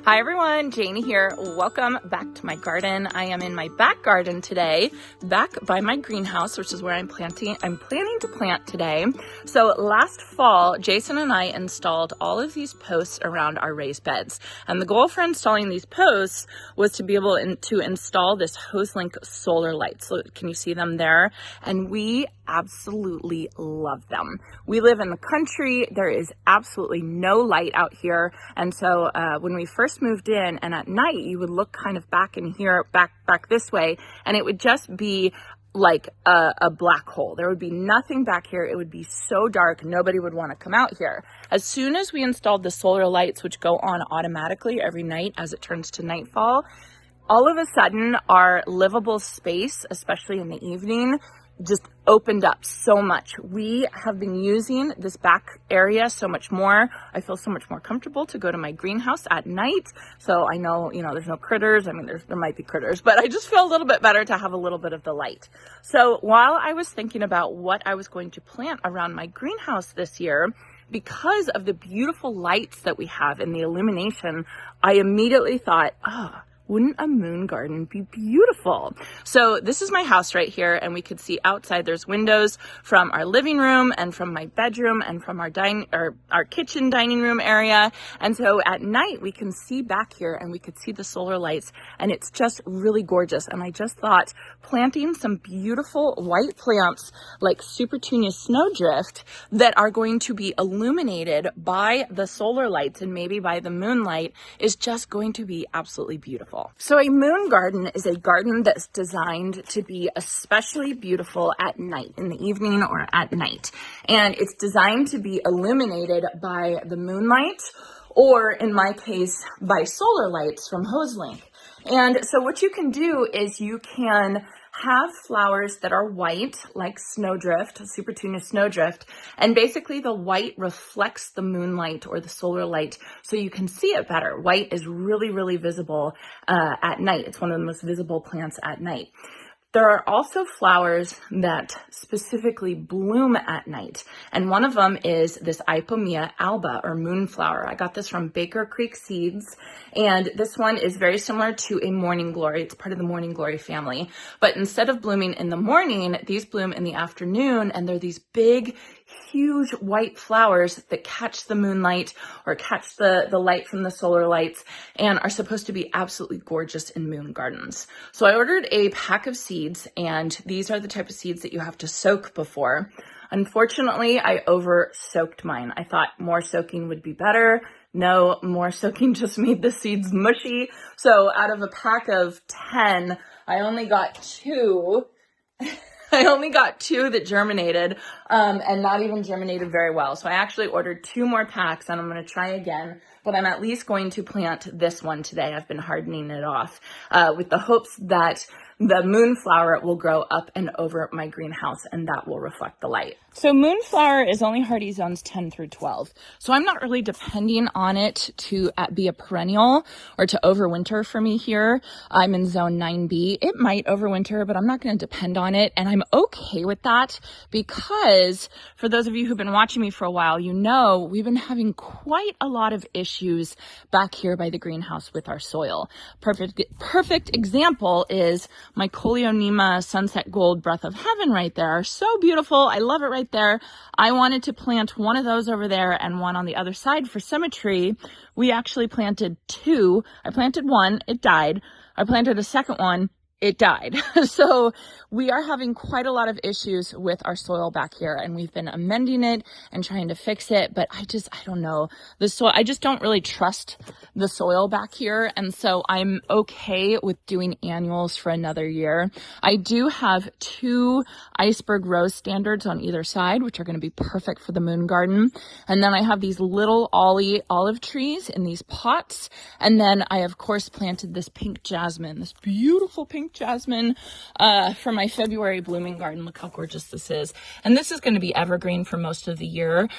Hi everyone, Janie here. Welcome back to my garden. I am in my back garden today, back by my greenhouse, which is where I'm planning to plant today. So last fall, Jason and I installed all of these posts around our raised beds. And the goal for installing these posts was to be able to install this Hoselink solar light. So can you see them there? And we absolutely love them. We live in the country. There is absolutely no light out here. And so when we first moved in and at night, you would look kind of back in here, back this way, and it would just be like a black hole. There would be nothing back here. It would be so dark. Nobody would want to come out here. As soon as we installed the solar lights, which go on automatically every night as it turns to nightfall, all of a sudden our livable space, especially in the evening, just opened up so much. We have been using this back area so much more. I feel so much more comfortable to go to my greenhouse at night. So I know, there's no critters. I mean, there might be critters, but I just feel a little bit better to have a little bit of the light. So while I was thinking about what I was going to plant around my greenhouse this year, because of the beautiful lights that we have in the illumination, I immediately thought, wouldn't a moon garden be beautiful? So this is my house right here, and we could see outside. There's windows from our living room and from my bedroom and from our kitchen dining room area. And so at night we can see back here and we could see the solar lights, and it's just really gorgeous. And I just thought planting some beautiful white plants like Supertunia snowdrift that are going to be illuminated by the solar lights and maybe by the moonlight is just going to be absolutely beautiful. So a moon garden is a garden that's designed to be especially beautiful at night, in the evening or at night. And it's designed to be illuminated by the moonlight, or in my case, by solar lights from Hoselink. And so what you can do is you can have flowers that are white, like snowdrift, Supertunia snowdrift, and basically the white reflects the moonlight or the solar light so you can see it better. White is really, really visible at night. It's one of the most visible plants at night. There are also flowers that specifically bloom at night, and one of them is this Euphorbia alba, or moonflower. I got this from Baker Creek Seeds, and this one is very similar to a morning glory. It's part of the morning glory family, but instead of blooming in the morning, these bloom in the afternoon, and they're these big, huge white flowers that catch the moonlight or catch the light from the solar lights and are supposed to be absolutely gorgeous in moon gardens. So I ordered a pack of seeds, and these are the type of seeds that you have to soak before. Unfortunately, I over soaked mine. I thought more soaking would be better. No, more soaking just made the seeds mushy. So out of a pack of 10, I only got 2. I only got 2 that germinated, and not even germinated very well. So I actually ordered 2 more packs, and I'm going to try again, but I'm at least going to plant this one today. I've been hardening it off with the hopes that the moonflower will grow up and over my greenhouse, and that will reflect the light. So moonflower is only hardy zones 10 through 12. So I'm not really depending on it to be a perennial or to overwinter for me here. I'm in zone 9B. It might overwinter, but I'm not going to depend on it. And I'm okay with that because for those of you who've been watching me for a while, we've been having quite a lot of issues back here by the greenhouse with our soil. Perfect example is my Coleonema Sunset Gold Breath of Heaven right there. So beautiful. I love it right there. I wanted to plant one of those over there and one on the other side for symmetry. We actually planted 2. I planted one, it died. I planted a second one, it died. So we are having quite a lot of issues with our soil back here, and we've been amending it and trying to fix it, but I don't know. The soil, I just don't really trust the soil back here, and so I'm okay with doing annuals for another year. I do have 2 iceberg rose standards on either side, which are going to be perfect for the moon garden. And then I have these little olive trees in these pots. And then I, of course, planted this pink jasmine, this beautiful pink jasmine for my February blooming garden. Look how gorgeous this is. And this is going to be evergreen for most of the year.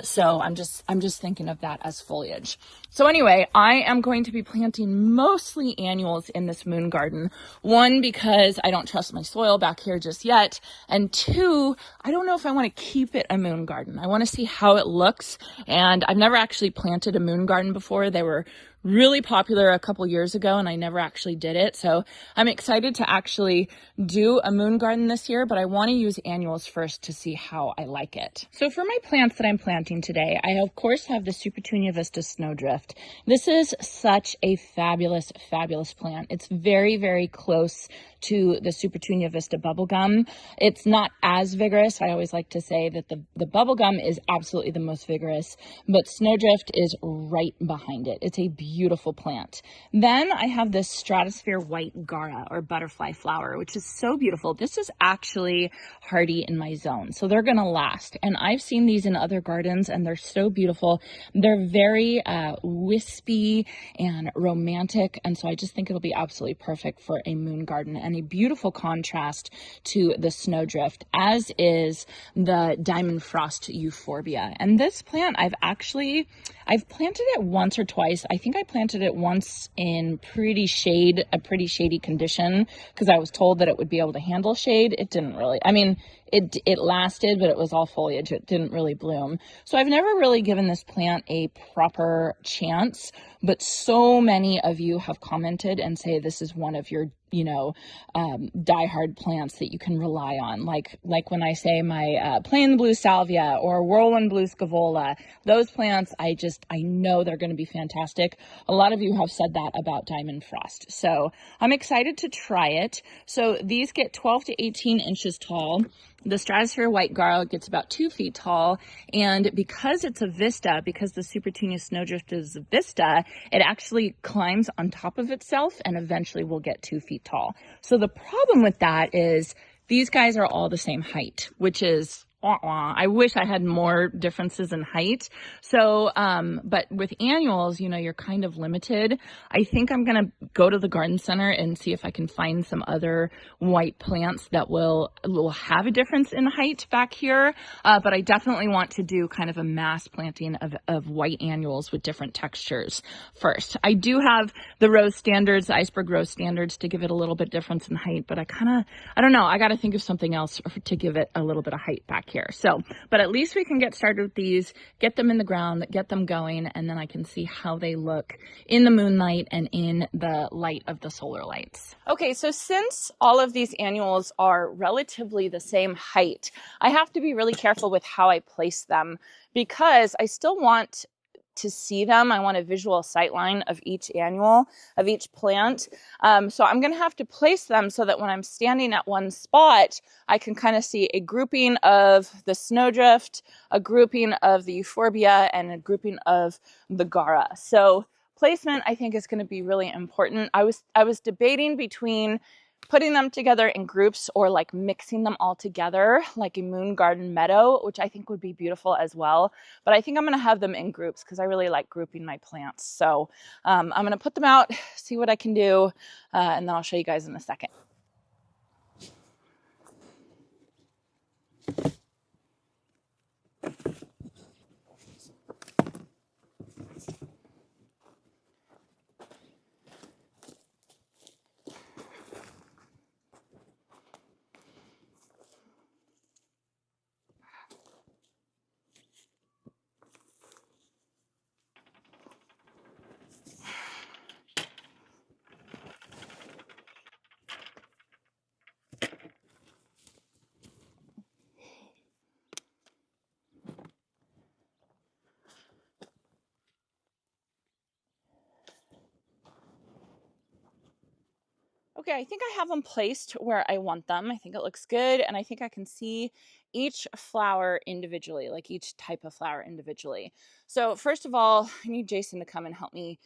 So I'm just thinking of that as foliage. So anyway, I am going to be planting mostly annuals in this moon garden. 1, because I don't trust my soil back here just yet. And 2, I don't know if I want to keep it a moon garden. I want to see how it looks. And I've never actually planted a moon garden before. They were really popular a couple years ago and I never actually did it. So I'm excited to actually do a moon garden this year, but I want to use annuals first to see how I like it. So for my plants that I'm planting today, I of course have the Supertunia Vista Snowdrift. This is such a fabulous, fabulous plant. It's very, very close to the Supertunia Vista bubblegum. It's not as vigorous. I always like to say that the bubblegum is absolutely the most vigorous, but Snowdrift is right behind it. It's a beautiful plant. Then I have this Stratosphere White Gaura, or butterfly flower, which is so beautiful. This is actually hardy in my zone, so they're gonna last. And I've seen these in other gardens and they're so beautiful. They're very wispy and romantic, and so I just think it'll be absolutely perfect for a moon garden, and a beautiful contrast to the Snowdrift, as is the Diamond Frost Euphorbia. And this plant, I've planted it once or twice. I think I planted it once in a pretty shady condition, because I was told that it would be able to handle shade. It didn't really. I mean, it lasted, but it was all foliage. It didn't really bloom. So I've never really given this plant a proper chance, but so many of you have commented and say this is one of your, diehard plants that you can rely on. Like when I say my plain blue salvia or whirlwind blue scavola, those plants, I know they're going to be fantastic. A lot of you have said that about Diamond Frost. So I'm excited to try it. So these get 12 to 18 inches tall. The Stratosphere White Gaura gets about 2 feet tall, and because it's a vista, because the Supertunia Snowdrift is a vista, it actually climbs on top of itself and eventually will get 2 feet tall. So the problem with that is these guys are all the same height, which is I wish I had more differences in height. So, but with annuals, you're kind of limited. I think I'm going to go to the garden center and see if I can find some other white plants that will have a difference in height back here. But I definitely want to do kind of a mass planting of white annuals with different textures first. I do have the rose standards, the iceberg rose standards, to give it a little bit difference in height, but I don't know. I got to think of something else to give it a little bit of height back here. So, but at least we can get started with these, get them in the ground, get them going, and then I can see how they look in the moonlight and in the light of the solar lights. Okay, so since all of these annuals are relatively the same height, I have to be really careful with how I place them, because I still want to see them. I want a visual sight line of each annual, of each plant. So I'm going to have to place them so that when I'm standing at one spot, I can kind of see a grouping of the Snowdrift, a grouping of the Euphorbia, and a grouping of the Gaura. So placement, I think, is going to be really important. I was debating between putting them together in groups or like mixing them all together like a moon garden meadow, which I think would be beautiful as well. But I think I'm going to have them in groups because I really like grouping my plants. So I'm going to put them out, see what I can do, and then I'll show you guys in a second. Okay, I think I have them placed where I want them. I think it looks good, and I think I can see each flower individually, like each type of flower individually. So first of all, I need Jason to come and help me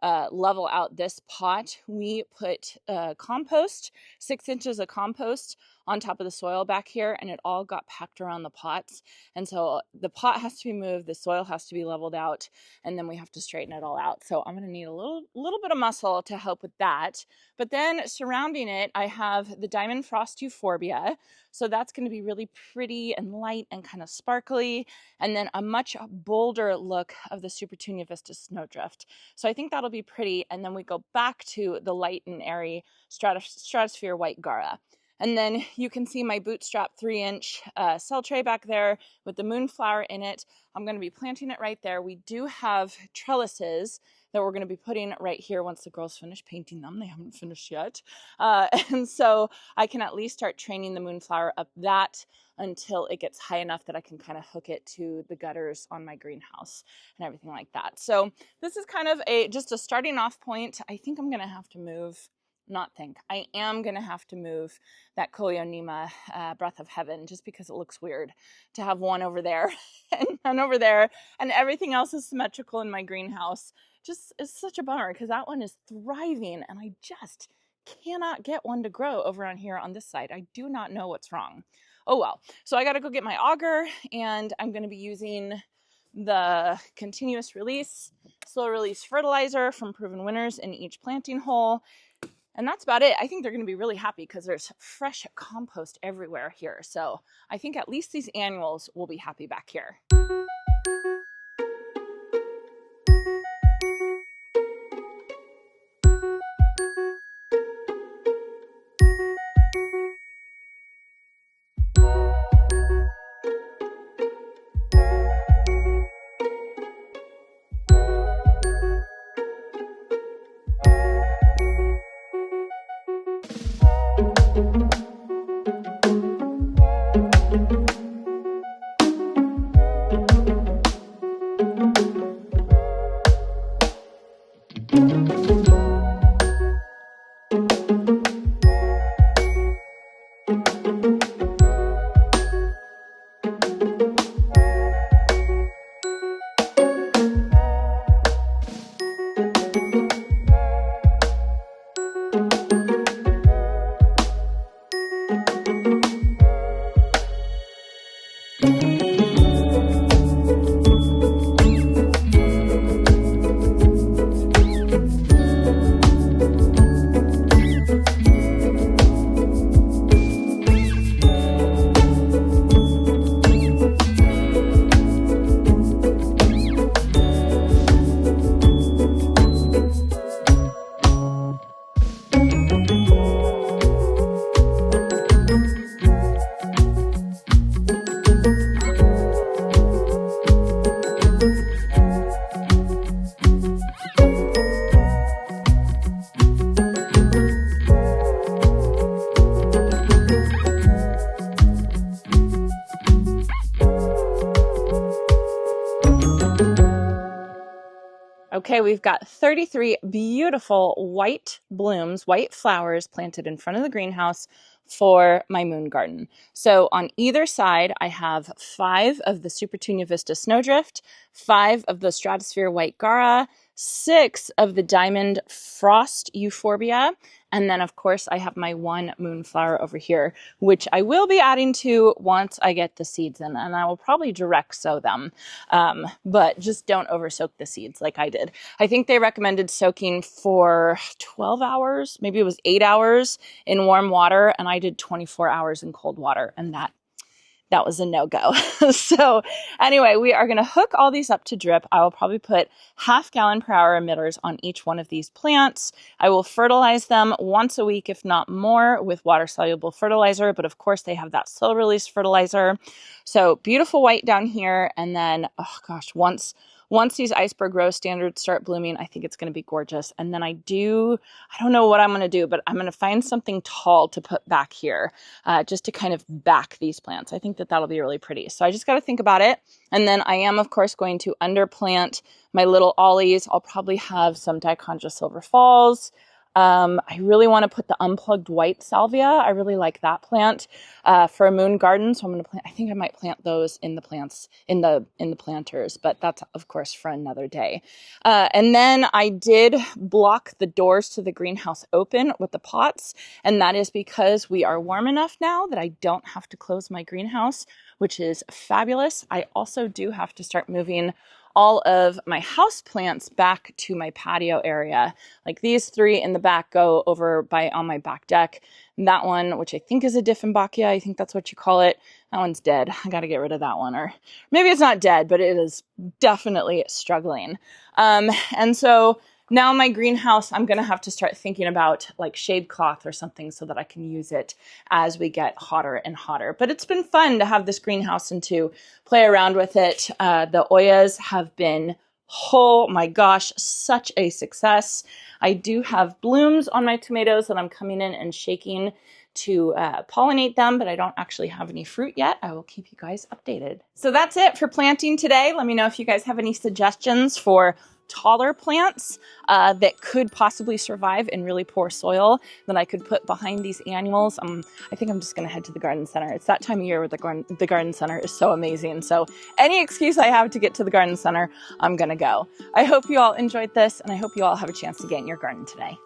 level out this pot. We put compost, 6 inches of compost on top of the soil back here, and it all got packed around the pots. And so the pot has to be moved, the soil has to be leveled out, and then we have to straighten it all out. So I'm going to need a little bit of muscle to help with that. But then surrounding it, I have the Diamond Frost Euphorbia. So that's going to be really pretty and light and kind of sparkly. And then a much bolder look of the Supertunia Vista Snowdrift. So I think that'll be pretty. And then we go back to the light and airy Stratosphere White Gaura. And then you can see my bootstrap 3-inch cell tray back there with the moonflower in it. I'm going to be planting it right there. We do have trellises that we're going to be putting right here once the girls finish painting them. They haven't finished yet. And so I can at least start training the moonflower up that until it gets high enough that I can kind of hook it to the gutters on my greenhouse and everything like that. So this is kind of just a starting off point. I think I'm going to have to move. I am going to have to move that Koyonima Breath of Heaven just because it looks weird to have one over there and none over there, and everything else is symmetrical in my greenhouse. Just is such a bummer because that one is thriving and I just cannot get one to grow over on here on this side. I do not know what's wrong. Oh well. So I got to go get my auger, and I'm going to be using the continuous release, slow release fertilizer from Proven Winners in each planting hole. And that's about it. I think they're going to be really happy because there's fresh compost everywhere here. So I think at least these annuals will be happy back here. Okay, we've got 33 beautiful white blooms, white flowers planted in front of the greenhouse for my moon garden. So on either side, I have 5 of the Supertunia Vista Snowdrift, 5 of the Stratosphere White Gaura, 6 of the Diamond Frost Euphorbia, and then of course I have my 1 moonflower over here, which I will be adding to once I get the seeds in, and I will probably direct sow them, but just don't over soak the seeds like I did. I think they recommended soaking for 12 hours, maybe it was 8 hours in warm water, and I did 24 hours in cold water, and that was a no-go. So anyway, we are going to hook all these up to drip. I will probably put half-gallon-per-hour emitters on each one of these plants. I will fertilize them once a week, if not more, with water-soluble fertilizer. But of course, they have that slow-release fertilizer. So beautiful white down here. And then, oh gosh, once these iceberg rose standards start blooming, I think it's going to be gorgeous. And then I don't know what I'm going to do, but I'm going to find something tall to put back here just to kind of back these plants. I think that that'll be really pretty. So I just got to think about it. And then I am, of course, going to underplant my little ollies. I'll probably have some Dichondra Silver Falls. I really want to put the unplugged white salvia. I really like that plant for a moon garden. So I'm going to plant, I think I might plant those in the plants, in the planters, but that's of course for another day. And then I did block the doors to the greenhouse open with the pots. And that is because we are warm enough now that I don't have to close my greenhouse, which is fabulous. I also do have to start moving all of my house plants back to my patio area. Like these 3 in the back go over on my back deck. And that one, which I think is a Dieffenbachia, I think that's what you call it, that one's dead. I got to get rid of that one. Or maybe it's not dead, but it is definitely struggling. And so Now my greenhouse, I'm gonna have to start thinking about like shade cloth or something so that I can use it as we get hotter and hotter. But it's been fun to have this greenhouse and to play around with it. The Oyas have been, oh my gosh, such a success. I do have blooms on my tomatoes that I'm coming in and shaking to pollinate them, but I don't actually have any fruit yet. I will keep you guys updated. So that's it for planting today. Let me know if you guys have any suggestions for taller plants that could possibly survive in really poor soil that I could put behind these annuals. I think I'm just going to head to the garden center. It's that time of year where the garden center is so amazing. So any excuse I have to get to the garden center, I'm going to go. I hope you all enjoyed this, and I hope you all have a chance to get in your garden today.